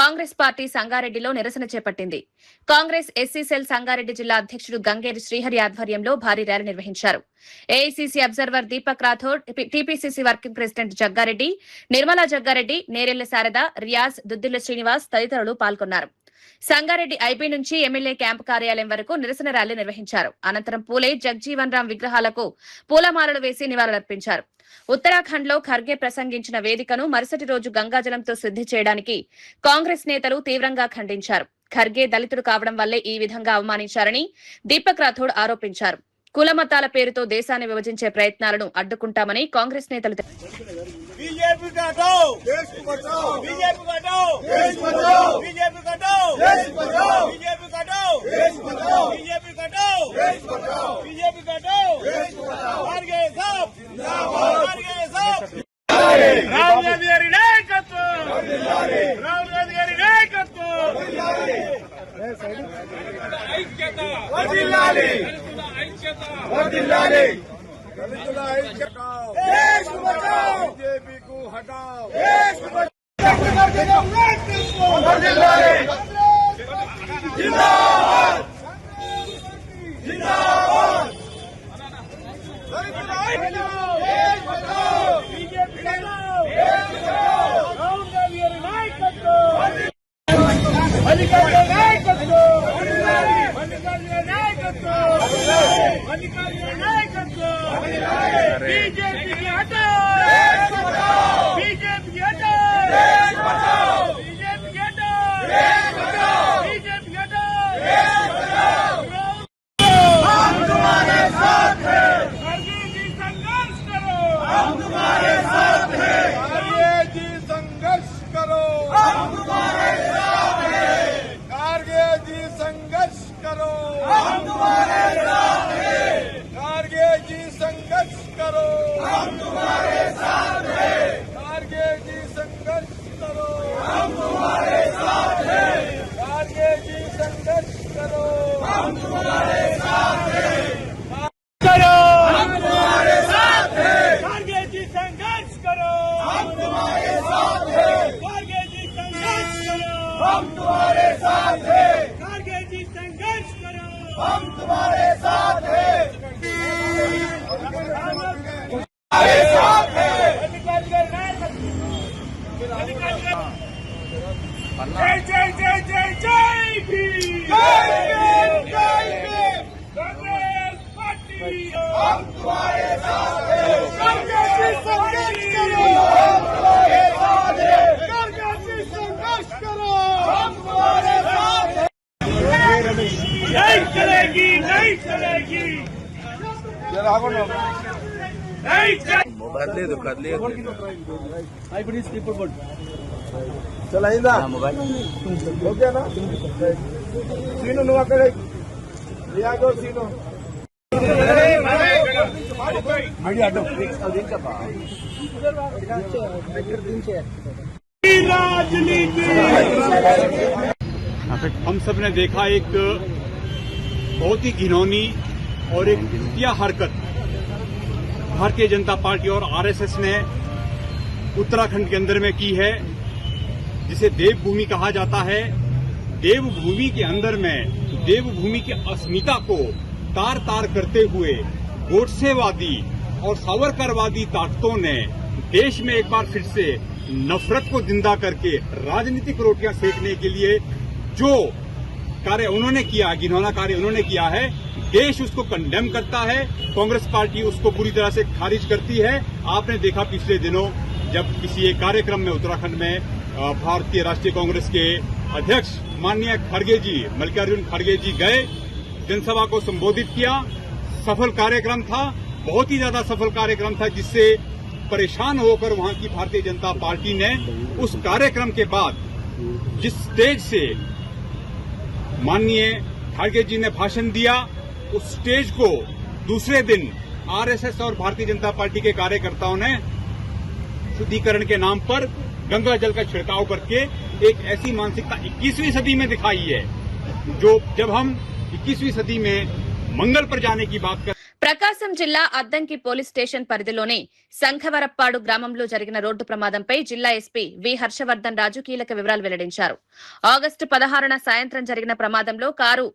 కాంగ్రెస్ పార్టీ సంగారెడ్డిలో నిరసన చేపట్టింది. కాంగ్రెస్ ఎస్సీ సెల్ సంగారెడ్డి జిల్లా అధ్యక్షుడు గంగేరి శ్రీహరి ఆధ్వర్యంలో భారీ ర్యాలీ నిర్వహించారు. AICC observer Deepak Rathod, TPCC working president Jaggareddy, Nirmala Jaggareddy, Nerella Sharada, Riyaz, Duddilla Srinivas తదితరులు పాల్గొన్నారు. సంగారెడ్డి ఐబీ నుంచి ఎమ్మెల్యే క్యాంపు కార్యాలయం వరకు నిరసన ర్యాలీ నిర్వహించారు. అనంతరం పూలే, జగ్జీవన్ రామ్ విగ్రహాలకు పూలమాలలు వేసి నివాళులర్పించారు. ఉత్తరాఖండ్ లో ఖర్గే ప్రసంగించిన వేదికను మరుసటి రోజు గంగాజలంతో శుద్ది చేయడానికి కాంగ్రెస్ నేతలు తీవ్రంగా ఖండించారు. ఖర్గే దళితుడు కావడం వల్లే ఈ విధంగా అవమానించారని దీపక్ రాథోడ్ ఆరోపించారు. కుల మతాల పేరుతో దేశాన్ని విభజించే ప్రయత్నాలను అడ్డుకుంటామని కాంగ్రెస్ నేతలు चल अయిందా ఓకేనా సీను నువ్వు అక్కడ రియాగో సీను हम सब ने देखा एक बहुत ही घिनौनी और एक घटिया हरकत भारतीय जनता पार्टी और आरएसएस ने उत्तराखंड के अंदर में की है, जिसे देवभूमि कहा जाता है। देवभूमि के अंदर में देवभूमि की अस्मिता को तार तार करते हुए गोडसेवादी और सावरकरवादी ताकतों ने देश में एक बार फिर से नफरत को जिंदा करके राजनीतिक रोटियां सेकने के लिए जो कार्य उन्होंने किया, घिनौना कार्य उन्होंने किया है, देश उसको कंडेम करता है। कांग्रेस पार्टी उसको पूरी तरह से खारिज करती है। आपने देखा पिछले दिनों जब किसी एक कार्यक्रम में उत्तराखंड में भारतीय राष्ट्रीय कांग्रेस के अध्यक्ष माननीय खड़गे जी, मल्लिकार्जुन खड़गे जी गए, जनसभा को संबोधित किया। सफल कार्यक्रम था, बहुत ही ज्यादा सफल कार्यक्रम था, जिससे परेशान होकर वहां की भारतीय जनता पार्टी ने उस कार्यक्रम के बाद जिस स्टेज से माननीय खड़गे जी ने भाषण दिया, उस स्टेज को दूसरे दिन आरएसएस और भारतीय जनता पार्टी के कार्यकर्ताओं ने शुद्धिकरण के नाम पर गंगा जल का छिड़काव करके एक ऐसी मानसिकता 21वीं सदी में दिखाई है, जो जब हम 21वीं सदी में मंगल पर जाने की बात कर ప్రకాశం జిల్లా అద్దంకి పోలీస్ స్టేషన్ పరిధిలోని సంఖవరప్పాడు గ్రామంలో జరిగిన రోడ్డు ప్రమాదంపై జిల్లా ఎస్పీ వి హర్షవర్ధన్ రాజు కీలక వివరాలు వెల్లడించారు. ఆగస్టు 16న సాయంత్రం జరిగిన ప్రమాదంలో కారు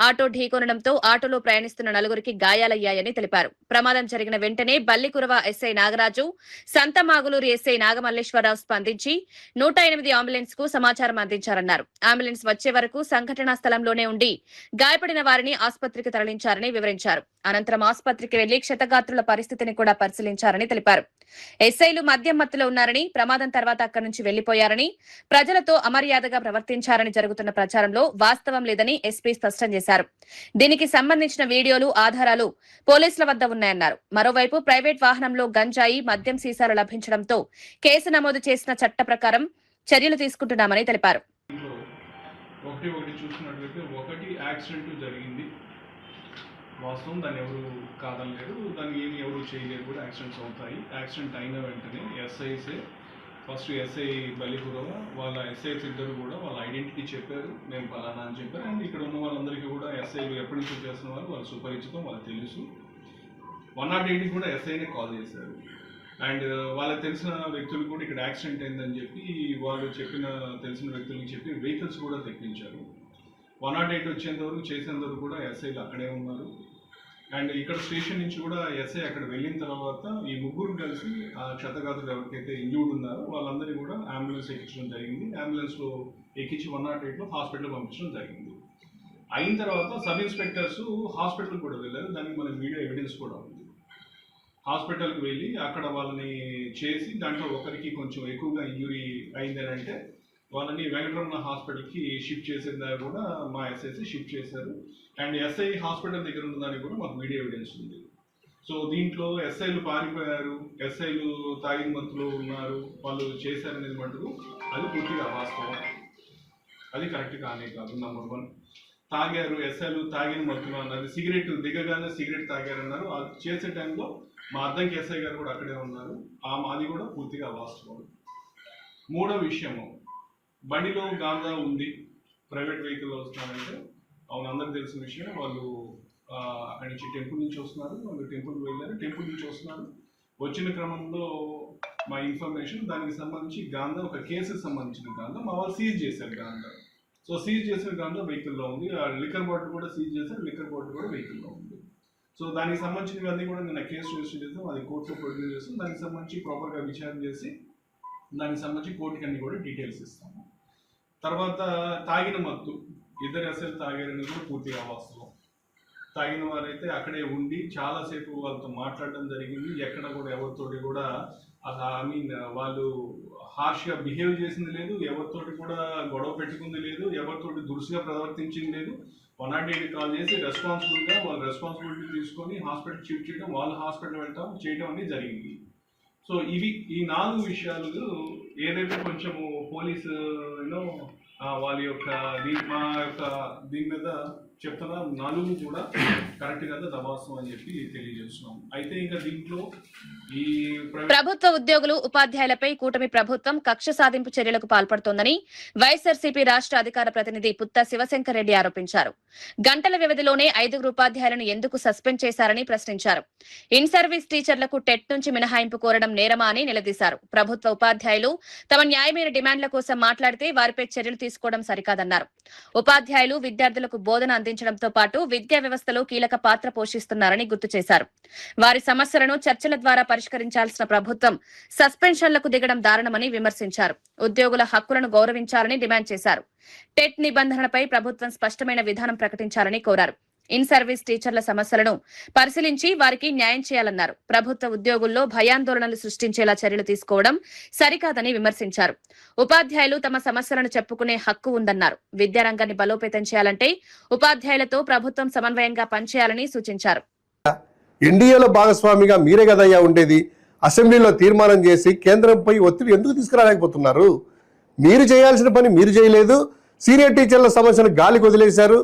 ఆటో ఢీకొనడంతో ఆటోలో ప్రయాణిస్తున్న నలుగురికి గాయాలయ్యాయని తెలిపారు. ప్రమాదం జరిగిన వెంటనే బల్లికురవ ఎస్ఐ నాగరాజు, సంతమాగులూరు ఎస్ఐ నాగమల్లేశ్వరరావు స్పందించి 108 అంబులెన్స్ కు సమాచారం అందించారన్నారు. అంబులెన్స్ వచ్చే వరకు సంఘటనా స్థలంలోనే ఉండి గాయపడిన వారిని ఆసుపత్రికి తరలించారని వివరించారు. అనంతరం ఆసుపత్రికి వెళ్లి క్షతగాత్రుల పరిస్థితిని కూడా పరిశీలించారని తెలిపారు. ఎస్ఐలు మద్యం మత్తులో ఉన్నారని, ప్రమాదం తర్వాత అక్కడి నుంచి వెళ్లిపోయారని, ప్రజలతో అమర్యాదగా ప్రవర్తించారని జరుగుతున్న ప్రచారంలో వాస్తవం లేదని ఎస్పీ స్పష్టం చేశారు. దీనికి సంబంధించిన వీడియోలు, ఆధారాలు పోలీసుల వద్ద ఉన్నాయన్నారు. మరోవైపు ప్రైవేట్ వాహనంలో గంజాయి, మద్యం సీసాలు లభించడంతో కేసు నమోదు చేసిన చట్ట ప్రకారం చర్యలు తీసుకుంటున్నామని తెలిపారు. వాస్తవం, దాన్ని ఎవరు కాదనలేరు, దాన్ని ఏమి ఎవరు చేయలేరు కూడా. యాక్సిడెంట్స్ అవుతాయి. యాక్సిడెంట్ అయిన వెంటనే ఎస్ఐసే ఫస్ట్ ఎస్ఐ బల్లిపురవ వాళ్ళ ఎస్ఐస్ ఇద్దరు కూడా వాళ్ళ ఐడెంటిటీ చెప్పారు, మేము పలానా అని చెప్పారు. అండ్ ఇక్కడ ఉన్న వాళ్ళందరికీ కూడా ఎస్ఐలు ఎప్పటి నుంచో చేస్తున్న వాళ్ళు సుపరిచితం, వాళ్ళకి తెలుసు. 108కి కూడా ఎస్ఐనే కాల్ చేశారు. అండ్ వాళ్ళకి తెలిసిన వ్యక్తులు కూడా ఇక్కడ యాక్సిడెంట్ అయిందని చెప్పి వాళ్ళు తెలిసిన వ్యక్తులకి చెప్పి వెహికల్స్ కూడా తెప్పించారు. 108 వచ్చేంతవరకు చేసేంతవరకు కూడా ఎస్ఐలు అక్కడే ఉన్నారు. అండ్ ఇక్కడ స్టేషన్ నుంచి కూడా ఎస్ఐ అక్కడ వెళ్ళిన తర్వాత ఈ ముగ్గురు కలిసి ఆ క్షతగాత్రులు ఎవరికైతే ఇంజూర్డ్ ఉన్నారో వాళ్ళందరినీ కూడా అంబులెన్స్ ఎక్కించడం జరిగింది. అంబులెన్స్లో ఎక్కించి 108లో హాస్పిటల్ పంపించడం జరిగింది. అయిన తర్వాత సబ్ ఇన్స్పెక్టర్స్ హాస్పిటల్ కూడా వెళ్ళారు. దానికి మన వీడియో ఎవిడెన్స్ కూడా ఉంది. హాస్పిటల్కి వెళ్ళి అక్కడ వాళ్ళని చేసి దాంట్లో ఒకరికి కొంచెం ఎక్కువగా ఇంజురీ అయిందని అంటే వాళ్ళని వెంకటరమణ హాస్పిటల్కి షిఫ్ట్ చేసిన కూడా మా ఎస్ఐసి షిఫ్ట్ చేశారు. అండ్ ఎస్ఐ హాస్పిటల్ దగ్గర ఉన్నదానికి కూడా మాకు వీడియో ఎవిడెన్స్ ఉంది. సో దీంట్లో ఎస్ఐలు పారిపోయారు, ఎస్ఐలు తాగిన మత్తులో ఉన్నారు, వాళ్ళు చేశారనేది మటుకు అది పూర్తిగా అవాస్తవం. అది కరెక్ట్ కానే కాదు. నంబర్ 1 తాగారు, ఎస్ఐలు తాగిన మత్తులో అన్నారు. సిగరెట్ దిగగానే సిగరెట్ తాగారన్నారు. అది చేసే టైంలో మా అద్దంకి ఎస్ఐ గారు కూడా అక్కడే ఉన్నారు. అది కూడా పూర్తిగా అవాస్తవం. మూడో విషయము, బండిలో గాంజా ఉంది, ప్రైవేట్ వెహికల్లో వస్తున్నారంటే అవును, అందరికి తెలిసిన విషయం. వాళ్ళు అక్కడి నుంచి టెంపుల్ నుంచి వస్తున్నారు, వాళ్ళు టెంపుల్కి వెళ్ళారు, టెంపుల్ నుంచి వస్తున్నారు. వచ్చిన క్రమంలో మా ఇన్ఫర్మేషన్ దానికి సంబంధించి గాంజా, ఒక కేసుకి సంబంధించిన గాంజా మా వాళ్ళు సీజ్ చేశారు గాంజా. సో సీజ్ చేసిన గాంజా వెహికల్లో ఉంది. ఆ లిక్కర్ బాటిల్ కూడా సీజ్ చేశారు, లిక్కర్ బాటిల్ కూడా వెహికల్లో ఉంది. సో దానికి సంబంధించినవన్నీ కూడా నేను కేసు రిజిస్టర్ చేస్తాం, అది కోర్టులో ప్రొడ్యూస్ చేస్తాం. దానికి సంబంధించి ప్రాపర్గా విచారణ చేసి దానికి సంబంధించి కోర్టుకి అన్ని కూడా డీటెయిల్స్ ఇస్తాము. తర్వాత తాగిన మత్తు, ఇద్దరు ఎస్ఐలు తాగారని కూడా పూర్తిగా వాస్తవం. తాగిన వారైతే అక్కడే ఉండి చాలాసేపు వాళ్ళతో మాట్లాడడం జరిగింది. ఎక్కడ కూడా ఎవరితోటి కూడా వాళ్ళు హార్ష్గా బిహేవ్ చేసింది లేదు, ఎవరితోటి కూడా గొడవ పెట్టుకుంది లేదు, ఎవరితోటి దురుసుగా ప్రవర్తించింది లేదు. 108 కాల్ చేసి రెస్పాన్సిబుల్గా వాళ్ళు రెస్పాన్సిబిలిటీ తీసుకొని హాస్పిటల్ షిఫ్ట్ చేయడం, వాళ్ళు హాస్పిటల్ చేయడం అనేది జరిగింది. సో ఈ 4 విషయాలు ఏదైతే కొంచెము పోలీసు వాళ్ళ యొక్క దీని మీద చెప్తున్నా 4 కూడా కరెక్ట్ కదా, దబాసం అని చెప్పి తెలియజేస్తున్నాం. అయితే ఇంకా దీంట్లో ఈ ప్రభుత్వ ఉద్యోగులు, ఉపాధ్యాయులపై కూటమి ప్రభుత్వం కక్ష సాధింపు చర్యలకు పాల్పడుతోందని వైఎస్ఆర్సీపీ రాష్ట్ర అధికార ప్రతినిధి పుత్త శివశంకర్ రెడ్డి ఆరోపించారు. గంటల వ్యవధిలోనే 5 ఉపాధ్యాయులను ఎందుకు సస్పెండ్ చేశారని ప్రశ్నించారు. ఇన్ సర్వీస్ టీచర్లకు టెట్ నుంచి మినహాయింపు కోరడం నేరమా అని నిలదీశారు. ప్రభుత్వ ఉపాధ్యాయులు తమ న్యాయమైన డిమాండ్ల కోసం మాట్లాడితే వారిపై చర్యలు తీసుకోవడం సరికాదన్నారు. ఉపాధ్యాయులు విద్యార్థులకు బోధన అందించడంతో పాటు విద్యా వ్యవస్థలో కీలక పాత్ర పోషిస్తున్నారని గుర్తు చేశారు. వారి సమస్యలను చర్చల ద్వారా పరిష్కరించాల్సిన ప్రభుత్వం సస్పెన్షన్లకు దిగడం దారుణమని విమర్శించారు. ఉద్యోగుల హక్కులను గౌరవించాలని డిమాండ్ చేశారు. టెట్ నిబంధనలపై ప్రభుత్వం స్పష్టమైన విధానం ప్రకటించాలని కోరారు. ఇన్ సర్వీస్ టీచర్ల సమస్యలను పరిశీలించి వారికి న్యాయం చేయాలన్నారు. ప్రభుత్వ ఉద్యోగుల్లో భయాందోళనలు సృష్టించేలా చర్యలు తీసుకోవడం సరికాదని విమర్శించారు. ఉపాధ్యాయులు తమ సమస్యలను చెప్పుకునే హక్కు ఉందన్నారు. విద్యారంగాన్ని బలోపేతం చేయాలంటే ఉపాధ్యాయులతో ప్రభుత్వం సమన్వయంగా పనిచేయాలని సూచించారు. ఎన్డీఏలో భాగస్వామిగా మీరే కదయ్యా ఉండేది. అసెంబ్లీలో తీర్మానం చేసి కేంద్రంపై ఒత్తిడి ఎందుకు తీసుకురాలేకపోతున్నారు? మీరు చేయాల్సిన పని మీరు చేయలేదు. సీనియర్ టీచర్ల సమస్యను గాలికి వదిలేశారు.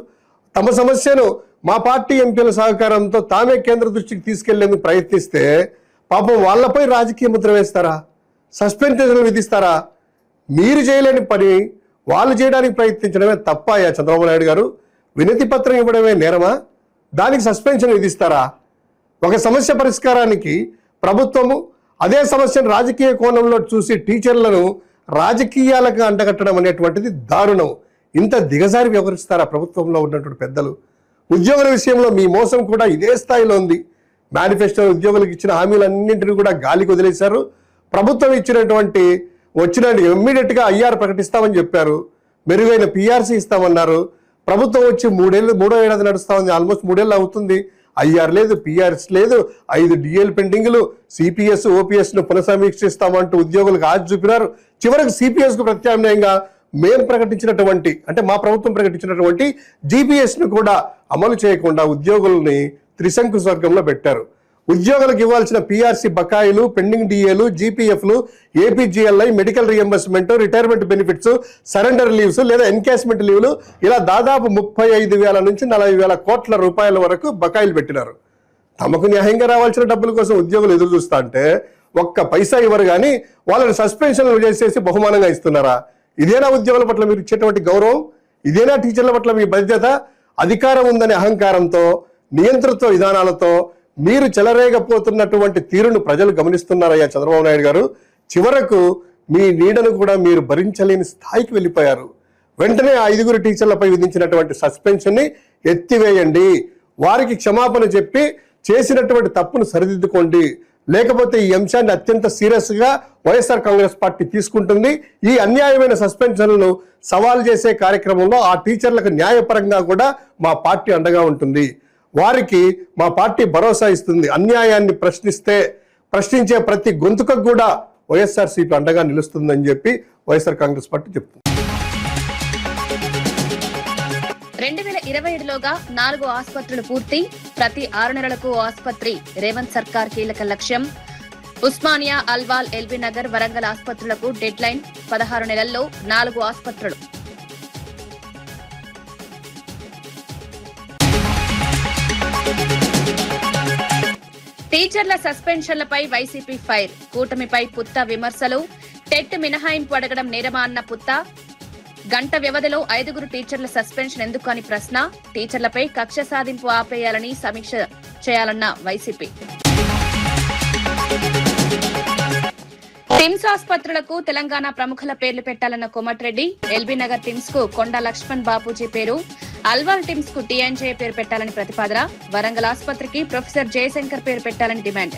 తమ సమస్యను మా పార్టీ ఎంపీల సహకారంతో తామే కేంద్ర దృష్టికి తీసుకెళ్లేందుకు ప్రయత్నిస్తే పాపం వాళ్లపై రాజకీయ ముద్ర వేస్తారా? సస్పెన్షన్లు విధిస్తారా? మీరు చేయలేని పని వాళ్ళు చేయడానికి ప్రయత్నించడమే తప్పయ్యా చంద్రబాబు నాయుడు గారు. వినతి పత్రం ఇవ్వడమే నేరమా? దానికి సస్పెన్షన్ విధిస్తారా? ఒక సమస్య పరిష్కారానికి ప్రభుత్వము అదే సమస్యను రాజకీయ కోణంలో చూసి టీచర్లను రాజకీయాలకు అంటగట్టడం అనేటువంటిది దారుణం. ఇంత దిగజారి వ్యవహరిస్తారా ప్రభుత్వంలో ఉన్నటువంటి పెద్దలు? ఉద్యోగుల విషయంలో మీ మోసం కూడా ఇదే స్థాయిలో ఉంది. మేనిఫెస్టో ఉద్యోగులకు ఇచ్చిన హామీలన్నింటినీ కూడా గాలికి వదిలేశారు. ప్రభుత్వం ఇచ్చినటువంటి ఇమ్మీడియట్గా ఐఆర్ ప్రకటిస్తామని చెప్పారు. మెరుగైన పిఆర్సీ ఇస్తామన్నారు. ప్రభుత్వం వచ్చి మూడో ఏడాది నడుస్తామని, ఆల్మోస్ట్ 3 ఏళ్ళు అవుతుంది. ఐఆర్ లేదు, పిఆర్ఎస్ లేదు, 5 డిఎల్ పెండింగ్లు, సిపిఎస్ ఓపీఎస్ను పునఃసమీక్షిస్తామంటూ ఉద్యోగులకు ఆశ చూపినారు. చివరికి సిపిఎస్కు ప్రత్యామ్నాయంగా మేము ప్రకటించినటువంటి, అంటే మా ప్రభుత్వం ప్రకటించినటువంటి జీపీఎస్ను కూడా అమలు చేయకుండా ఉద్యోగుల్ని త్రిశంకు స్వర్గంలో పెట్టారు. ఉద్యోగులకు ఇవ్వాల్సిన పిఆర్సీ బకాయిలు, పెండింగ్ డిఏలు, జీపీఎఫ్లు, APGLI, medical reimbursement, retirement benefits, surrender leaves లేదా ఎన్కాష్మెంట్ లీవ్లు, ఇలా దాదాపు 35,000 నుంచి 40,000 కోట్ల రూపాయల వరకు బకాయిలు పెట్టినారు. తమకు న్యాయంగా రావాల్సిన డబ్బుల కోసం ఉద్యోగులు ఎదురు చూస్తా అంటే ఒక్క పైసా ఇవ్వరు కానీ వాళ్ళని సస్పెన్షన్లు చేసేసి బహుమానంగా ఇస్తున్నారా? ఇదేనా ఉద్యోగుల పట్ల మీరు ఇచ్చేటువంటి గౌరవం? ఇదేనా టీచర్ల పట్ల మీ బాధ్యత? అధికారం ఉందనే అహంకారంతో, నియంతృత్వ విధానాలతో మీరు చెలరేగపోతున్నటువంటి తీరును ప్రజలు గమనిస్తున్నారయ్యా చంద్రబాబు నాయుడు గారు. చివరకు మీ నీడను కూడా మీరు భరించలేని స్థాయికి వెళ్ళిపోయారు. వెంటనే 5 టీచర్లపై విధించినటువంటి సస్పెన్షన్ని ఎత్తివేయండి. వారికి క్షమాపణ చెప్పి చేసినటువంటి తప్పును సరిదిద్దుకోండి. లేకపోతే ఈ అంశాన్ని అత్యంత సీరియస్గా వైఎస్ఆర్ కాంగ్రెస్ పార్టీ తీసుకుంటుంది. ఈ అన్యాయమైన సస్పెన్షన్లను సవాల్ చేసే కార్యక్రమంలో ఆ టీచర్లకు న్యాయపరంగా కూడా మా పార్టీ అండగా ఉంటుంది. వారికి మా పార్టీ భరోసా ఇస్తుంది. అన్యాయాన్ని ప్రశ్నించే ప్రతి గొంతుకు కూడా వైఎస్ఆర్సీపీ అండగా నిలుస్తుందని చెప్పి వైఎస్ఆర్ కాంగ్రెస్ పార్టీ చెప్తుంది. 2027లోగా 4 ఆసుపత్రులు పూర్తి. ప్రతి 6 నెలలకు ఆసుపత్రి రేవంత్ సర్కార్ కీలక లక్ష్యం. ఉస్మానియా, అల్వాల్, ఎల్బీ నగర్, వరంగల్ ఆసుపత్రులకు డెడ్ లైన్ 16 నెలల్లో 4 ఆసుపత్రులు. టీచర్ల సస్పెన్షన్లపై వైసీపీ ఫైర్. కూటమిపై పుత్త విమర్శలు. టెట్ మినహాయింపు అడగడం నేరమా అన్న పుత్త. గంట వ్యవధిలో 5 టీచర్ల సస్పెన్షన్ ఎందుకు అని ప్రశ్న. టీచర్లపై కక్ష సాధింపు ఆపేయాలని సమీక్ష చేయాలన్న వైసీపీ. టిమ్స్ ఆసుపత్రులకు తెలంగాణ ప్రముఖుల పేర్లు పెట్టాలన్న కోమటిరెడ్డి. ఎల్బీ నగర్ టిమ్స్ కు కొండ లక్ష్మణ్ బాపూజీ పేరు, అల్వాల్ టిమ్స్ కు టీఎన్జే పేరు పెట్టాలని ప్రతిపాదన. వరంగల్ ఆసుపత్రికి ప్రొఫెసర్ జయశంకర్ పేరు పెట్టాలని డిమాండ్.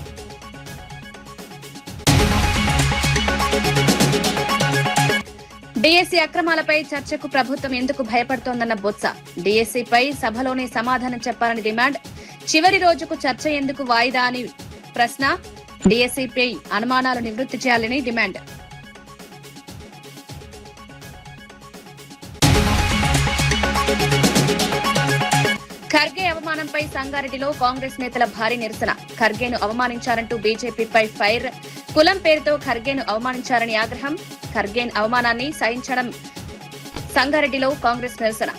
డిఎస్సీ అక్రమాలపై చర్చకు ప్రభుత్వం ఎందుకు భయపడుతోందన్న బొత్స. డిఎస్సీపై సభలోనే సమాధానం చెప్పాలని డిమాండ్. చివరి రోజుకు చర్చ ఎందుకు వాయిదా అని ప్రశ్న. డిఎస్సీపై అనుమానాలు నివృత్తి చేయాలని డిమాండ్. ఖర్గే అవమానంపై సంగారెడ్డిలో కాంగ్రెస్ నేతల భారీ నిరసన. ఖర్గేను అవమానించారంటూ బీజేపీపై ఫైర్. కులం పేరుతో ఖర్గేను అవమానించారని ఆగ్రహం. ఖర్గే అవమానాన్ని సహించడం. సంగారెడ్డిలో కాంగ్రెస్ నిరసన.